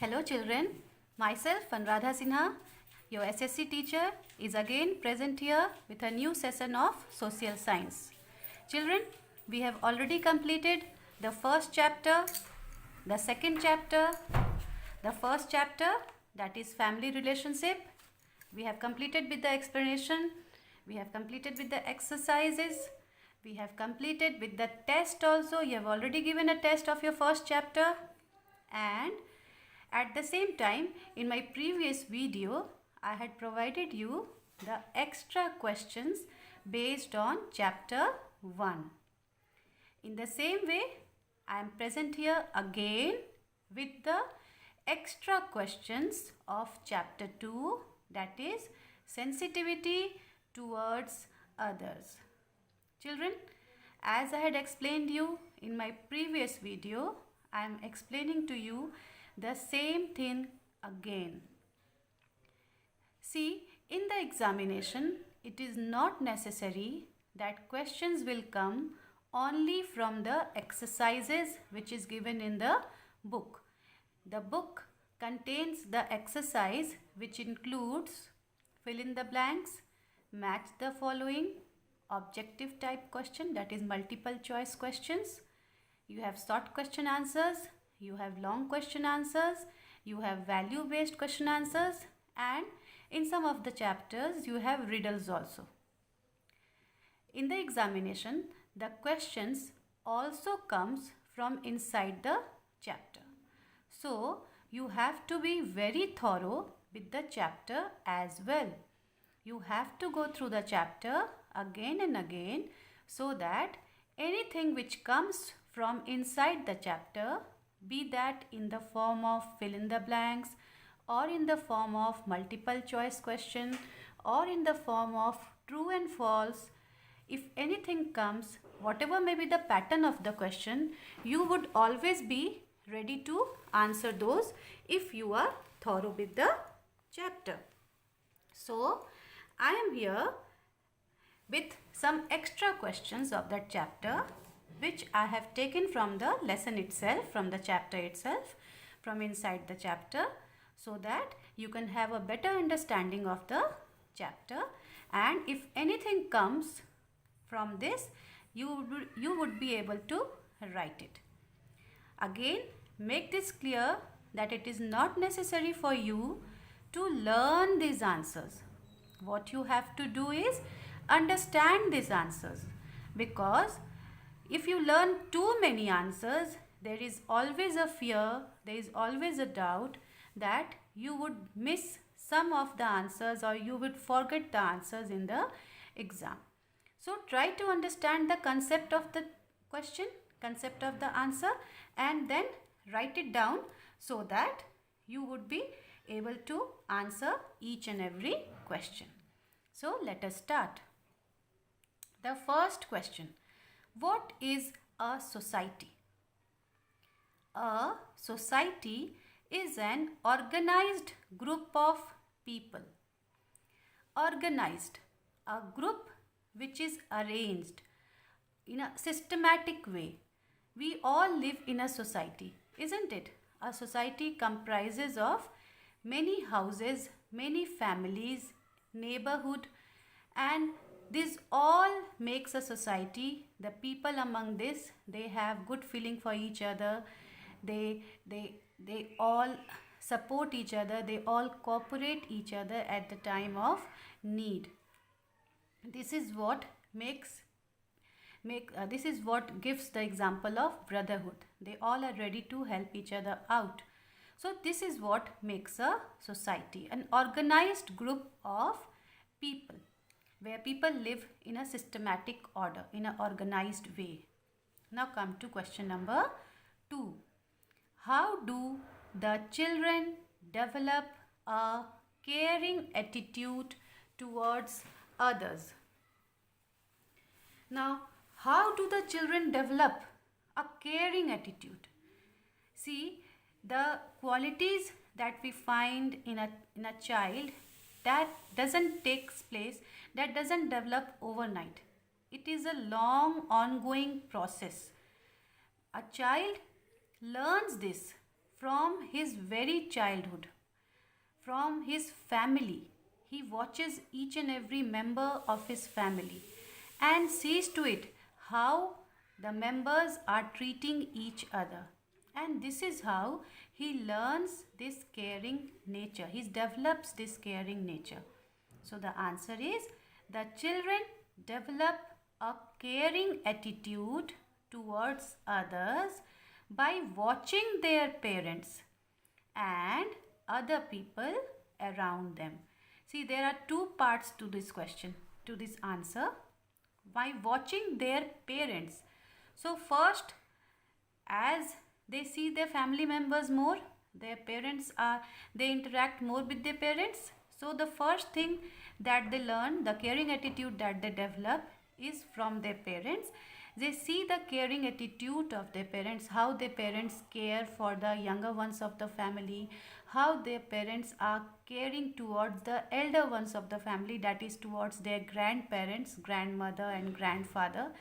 Hello children, myself Anuradha Sinha, your SSC teacher is again present here with a new session of social science. Children, we have already completed the first chapter, the second chapter, the first chapter, that is family relationship. We have completed with the explanation, we have completed with the exercises, we have completed with the test also. You have already given a test of your first chapter, and at the same time, in my previous video, I had provided you the extra questions based on chapter 1. In the same way, I am present here again with the extra questions of chapter 2, that is sensitivity towards others. Children, as I had explained you in my previous video, I am explaining to you the same thing again. See, in the examination, it is not necessary that questions will come only from the exercises which is given in the book. The book contains the exercise which includes fill in the blanks, match the following, objective type question, that is multiple choice questions. You have short question answers, you have long question answers, you have value based question answers, and in some of the chapters you have riddles also. In the examination, the questions also comes from inside the chapter. So you have to be very thorough with the chapter as well. You have to go through the chapter again and again so that anything which comes from inside the chapter, be that in the form of fill in the blanks or in the form of multiple choice question or in the form of true and false, if anything comes, whatever may be the pattern of the question, you would always be ready to answer those if you are thorough with the chapter. So I am here with some extra questions of that chapter which I have taken from the lesson itself, from the chapter itself, from inside the chapter, so that you can have a better understanding of the chapter, and if anything comes from this, you would be able to write it. Again, make this clear that it is not necessary for you to learn these answers. What you have to do is understand these answers, because if you learn too many answers, there is always a fear, there is always a doubt that you would miss some of the answers or you would forget the answers in the exam. So try to understand the concept of the question, concept of the answer, and then write it down so that you would be able to answer each and every question. So let us start. The first question. What is a society? A society is an organized group of people. Organized, a group which is arranged in a systematic way. We all live in a society, isn't it? A society comprises of many houses, many families, neighborhood, and this all makes a society. The people among this, they have good feeling for each other. They all support each other. They all cooperate each other at the time of need. This is what this is what gives the example of brotherhood. They all are ready to help each other out. So this is what makes a society, an organized group of people, where people live in a systematic order, in an organized way. Now come to question number 2. How do the children develop a caring attitude towards others? Now, how do the children develop a caring attitude? See, the qualities that we find in a child, that doesn't take place, that doesn't develop overnight. It is a long ongoing process. A child learns this from his very childhood, from his family. He watches each and every member of his family and sees to it how the members are treating each other. And this is how he learns this caring nature. He develops this caring nature. So the answer is the children develop a caring attitude towards others by watching their parents and other people around them. See, there are two parts to this question, to this answer. By watching their parents. So first, as they see their family members more, their parents are, they interact more with their parents. So the first thing that they learn, the caring attitude that they develop is from their parents. They see the caring attitude of their parents, how their parents care for the younger ones of the family, how their parents are caring towards the elder ones of the family, that is towards their grandparents, grandmother and grandfather.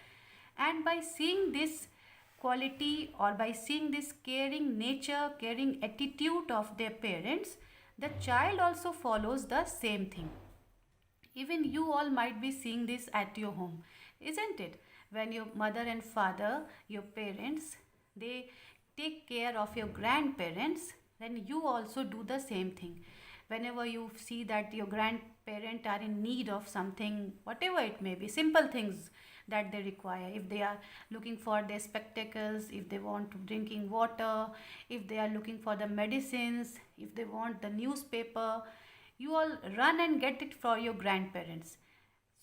And by seeing this quality, or by seeing this caring nature, caring attitude of their parents, the child also follows the same thing. Even you all might be seeing this at your home, isn't it? When your mother and father, your parents, they take care of your grandparents, then you also do the same thing. Whenever you see that your grandparent are in need of something, whatever it may be, simple things that they require, if they are looking for their spectacles, if they want drinking water, if they are looking for the medicines, if they want the newspaper, you all run and get it for your grandparents.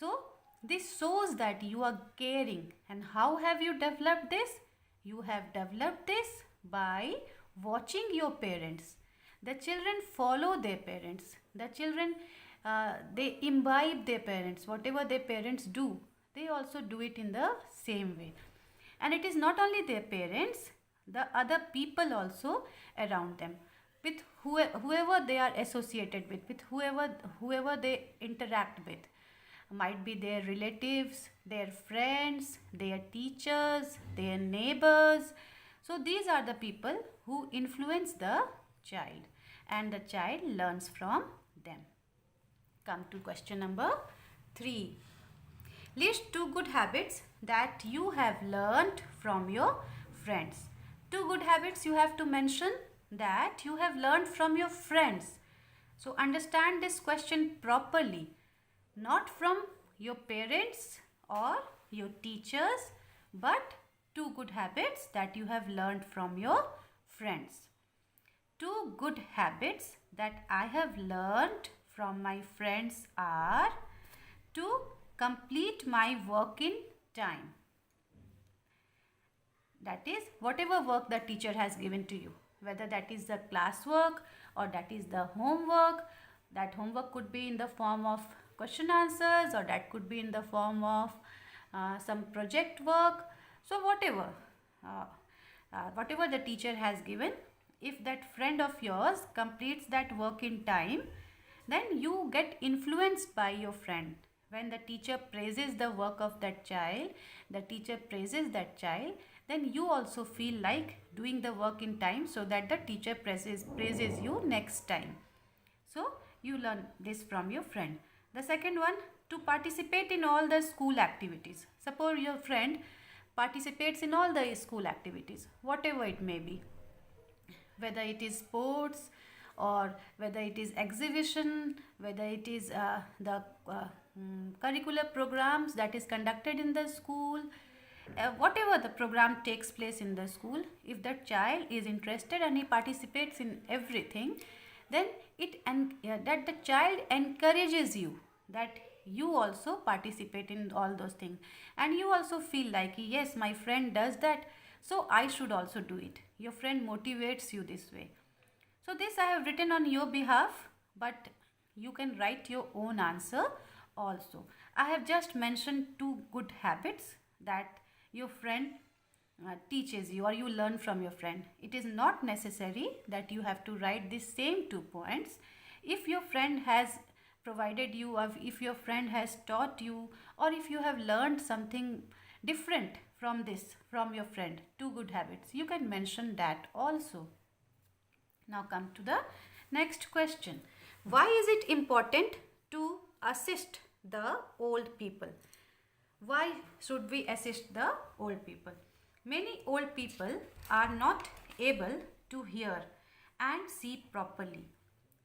So this shows that you are caring. And how have you developed this? You have developed this by watching your parents. The children follow their parents. The children, they imbibe their parents. Whatever their parents do, they also do it in the same way. And it is not only their parents, the other people also around them, with whoever they are associated with whoever they interact with. Might be their relatives, their friends, their teachers, their neighbors. So these are the people who influence the child, and the child learns from them. Come to question number 3. List 2 good habits that you have learned from your friends. 2 good habits you have to mention that you have learned from your friends. So understand this question properly. Not from your parents or your teachers, but 2 good habits that you have learned from your friends. 2 good habits that I have learned from my friends are to complete my work in time. That is, whatever work the teacher has given to you, whether that is the classwork or that is the homework. That homework could be in the form of question answers, or that could be in the form of some project work. So whatever the teacher has given, if that friend of yours completes that work in time, then you get influenced by your friend. When the teacher praises the work of that child, the teacher praises that child, then you also feel like doing the work in time, so that the teacher praises you next time. So you learn this from your friend. The second one, to participate in all the school activities. Suppose your friend participates in all the school activities, whatever it may be, whether it is sports, or whether it is exhibition, whether it is the curricular programs that is conducted in the school, whatever the program takes place in the school. If that child is interested and he participates in everything, then that the child encourages you, that you also participate in all those things, and you also feel like, yes, my friend does that, so I should also do it. Your friend motivates you this way. So this I have written on your behalf, but you can write your own answer also. I have just mentioned 2 good habits that your friend teaches you, or you learn from your friend. It is not necessary that you have to write the same 2 points. If your friend has provided you, or if your friend has taught you, or if you have learned something different from your friend, 2 good habits, you can mention that also. Now come to the next question. Why is it important to assist the old people? Why should we assist the old people? Many old people are not able to hear and see properly.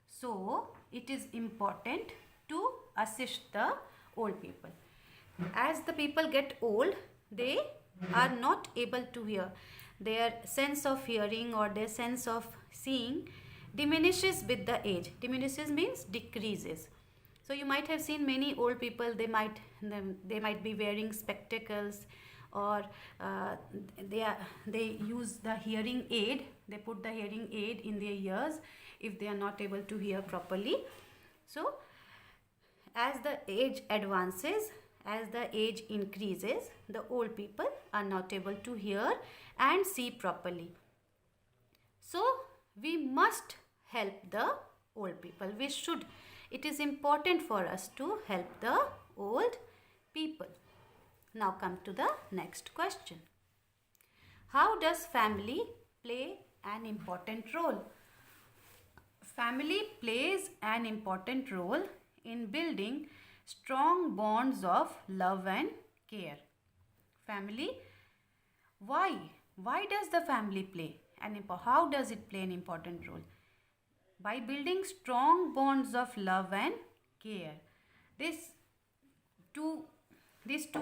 So, it is important to assist the old people. As the people get old, they are not able to hear. Their sense of hearing or their sense of seeing diminishes with the age. Diminishes means decreases. So you might have seen many old people, they might be wearing spectacles, or they use the hearing aid. They put the hearing aid in their ears if they are not able to hear properly. So as the age advances, as the age increases, the old people are not able to hear and see properly. So we must help the old people. We should. It is important for us to help the old people. Now come to the next question. How does family play an important role? Family plays an important role in building strong bonds of love and care. Family, why? Why does the family play how does it play an important role? By building strong bonds of love and care. These two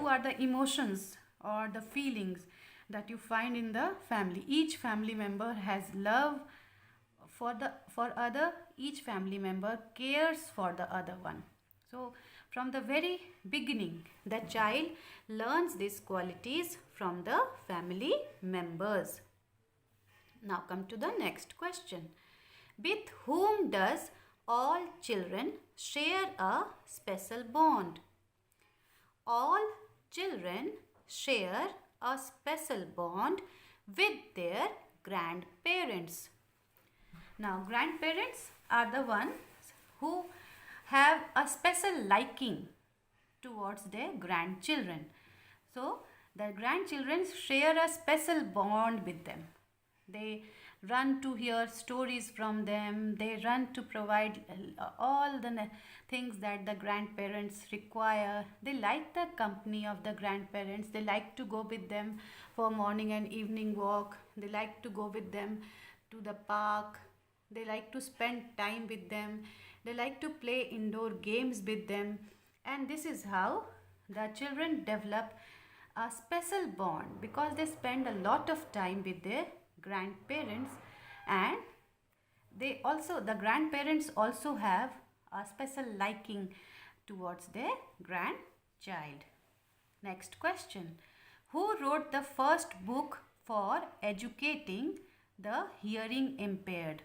are the emotions or the feelings that you find in the family. Each family member has love for other. Each family member cares for the other one. So from the very beginning, the child learns these qualities from the family members. Now come to the next question. With whom does all children share a special bond? All children share a special bond with their grandparents. Now, grandparents are the ones who have a special liking towards their grandchildren. So, the grandchildren share a special bond with them. They run to hear stories from them. They run to provide all the things that the grandparents require. They like the company of the grandparents. They like to go with them for morning and evening walk. They like to go with them to the park. They like to spend time with them. They like to play indoor games with them. And this is how the children develop a special bond, because they spend a lot of time with their grandparents, and the grandparents also have a special liking towards their grandchild. Next question. Who wrote the first book for educating the hearing impaired?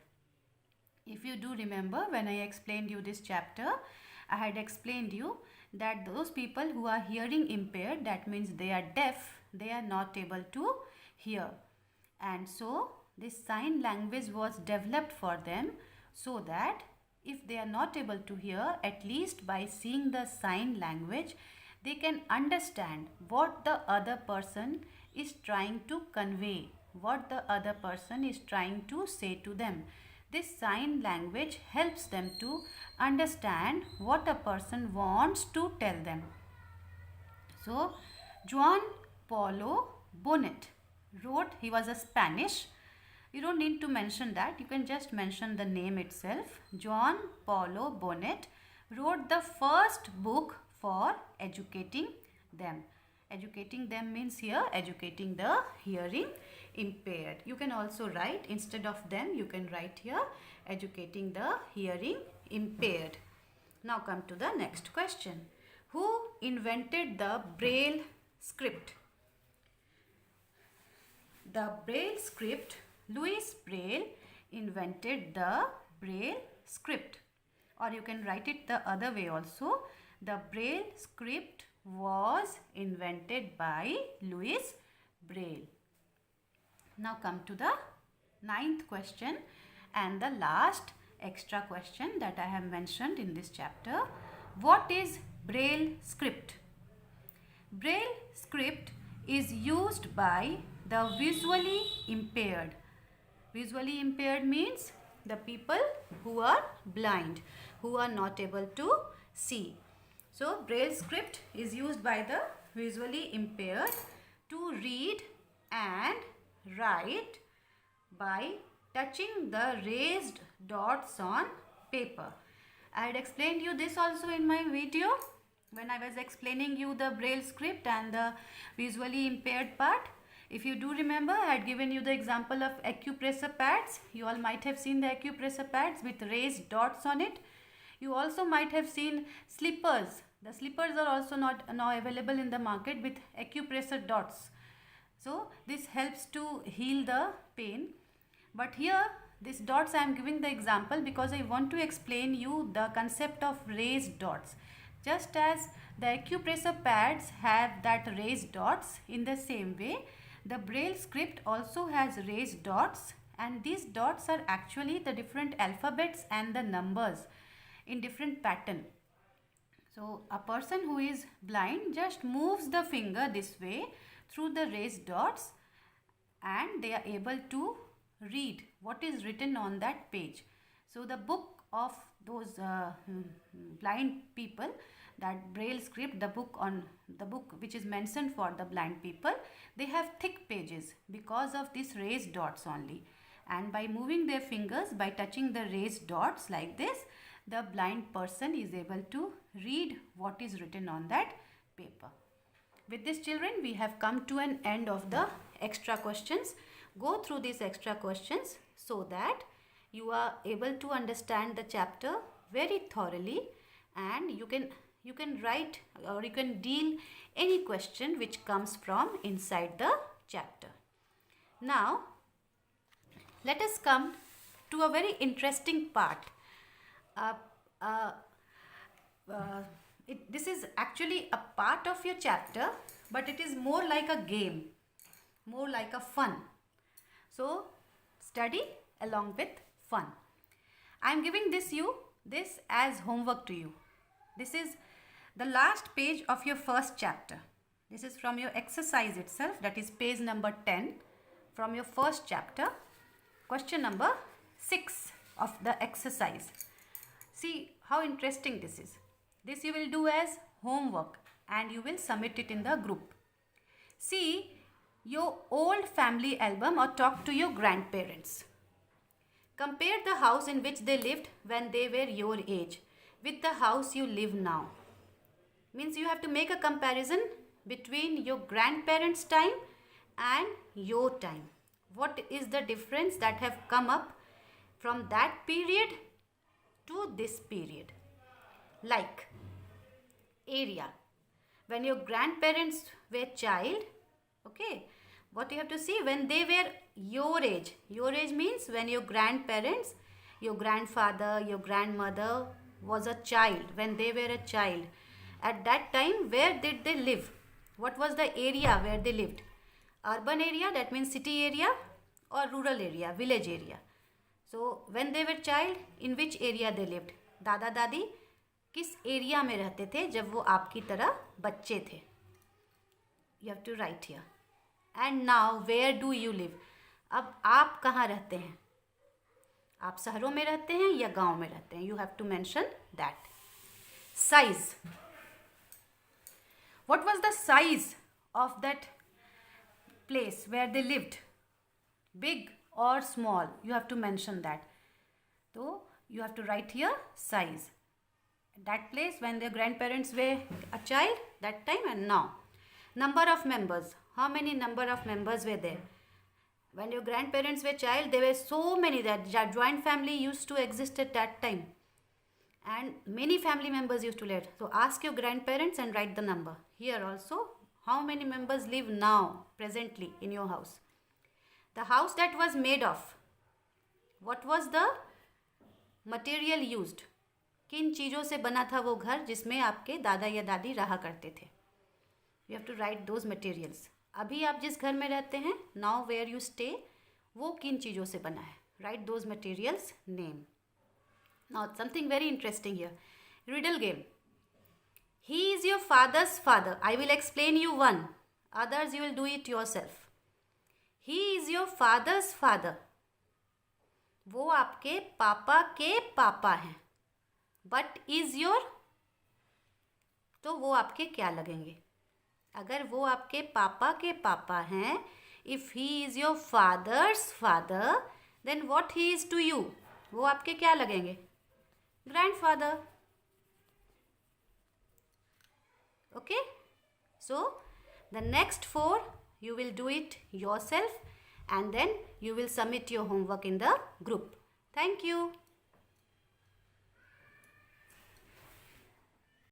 If you do remember, when I explained you this chapter, I had explained you that those people who are hearing impaired, that means they are deaf, they are not able to hear. And so this sign language was developed for them, so that if they are not able to hear, at least by seeing the sign language, they can understand what the other person is trying to convey, what the other person is trying to say to them. This sign language helps them to understand what a person wants to tell them. So, Juan Paulo Bonet wrote, he was a Spanish. You don't need to mention that, you can just mention the name itself. Juan Paulo Bonet wrote the first book for educating them. Educating them means here educating the hearing impaired. You can also write, instead of them, you can write here educating the hearing impaired. Now come to the next question. Who invented the Braille script? The Braille script, Louis Braille invented the Braille script. Or you can write it the other way also. The Braille script was invented by Louis Braille. Now come to the 9th question and the last extra question that I have mentioned in this chapter. What is Braille script? Braille script is used by the visually impaired. Visually impaired means the people who are blind, who are not able to see. So Braille script is used by the visually impaired to read and write by touching the raised dots on paper. I had explained you this also in my video when I was explaining you the Braille script and the visually impaired part. If you do remember, I had given you the example of acupressure pads. You all might have seen the acupressure pads with raised dots on it. You also might have seen slippers. The slippers are also not now available in the market with acupressure dots. So this helps to heal the pain. But here these dots I am giving the example because I want to explain you the concept of raised dots. Just as the acupressure pads have that raised dots, in the same way the Braille script also has raised dots, and these dots are actually the different alphabets and the numbers in different pattern. So a person who is blind just moves the finger this way through the raised dots and they are able to read what is written on that page. So the book of those blind people, that Braille script, the book which is mentioned for the blind people, they have thick pages because of these raised dots only. And by moving their fingers, by touching the raised dots like this, the blind person is able to read what is written on that paper. With this, children, we have come to an end of the extra questions. Go through these extra questions so that you are able to understand the chapter very thoroughly, and you can write or you can deal any question which comes from inside the chapter. Now let us come to a very interesting part. This is actually a part of your chapter, but it is more like a game, more like a fun. So study along with fun. I am giving this as homework to you. This is the last page of your first chapter. This is from your exercise itself, that is page number 10 from your first chapter. Question number 6 of the exercise. See how interesting this is. This you will do as homework and you will submit it in the group. See your old family album or talk to your grandparents. Compare the house in which they lived when they were your age with the house you live now. Means you have to make a comparison between your grandparents' time and your time. What is the difference that have come up from that period to this period? Like area. When your grandparents were child, okay, what you have to see when they were your age. Your age means when your grandparents, your grandfather, your grandmother was a child, when they were a child. At that time, where did they live? What was the area where they lived? Urban area, that means city area, or rural area, village area. So when they were child, in which area they lived? दादा दादी किस area में रहते थे जब वो आपकी तरह बच्चे थे? You have to write here. And now where do you live? अब आप कहाँ रहते हैं? आप शहरों में रहते हैं या गांव में रहते हैं? You have to mention that. Size. What was the size of that place where they lived? Big or small? You have to mention that. So you have to write here size. That place when their grandparents were a child, that time and now. Number of members. How many number of members were there? When your grandparents were child, there were so many that joint family used to exist at that time. And many family members used to live. So ask your grandparents and write the number. Here also, how many members live now, presently in your house? The house that was made of. What was the material used? किन चीज़ों से बना था वो घर जिसमें आपके दादा या दादी रहा करते थे? You have to write those materials. अभी आप जिस घर में रहते हैं, now where you stay, वो किन चीज़ों से बना है? Write those materials name. Now something very interesting here. Riddle game. He is your father's father. I will explain you one. Others you will do it yourself. He is your father's father. वो आपके पापा के पापा हैं, but is your, तो वो आपके क्या लगेंगे? अगर वो आपके पापा के पापा हैं, if he is your father's father, then what he is to you, वो आपके क्या लगेंगे? Grandfather. Okay, so the next 4 you will do it yourself and then you will submit your homework in the group. Thank you.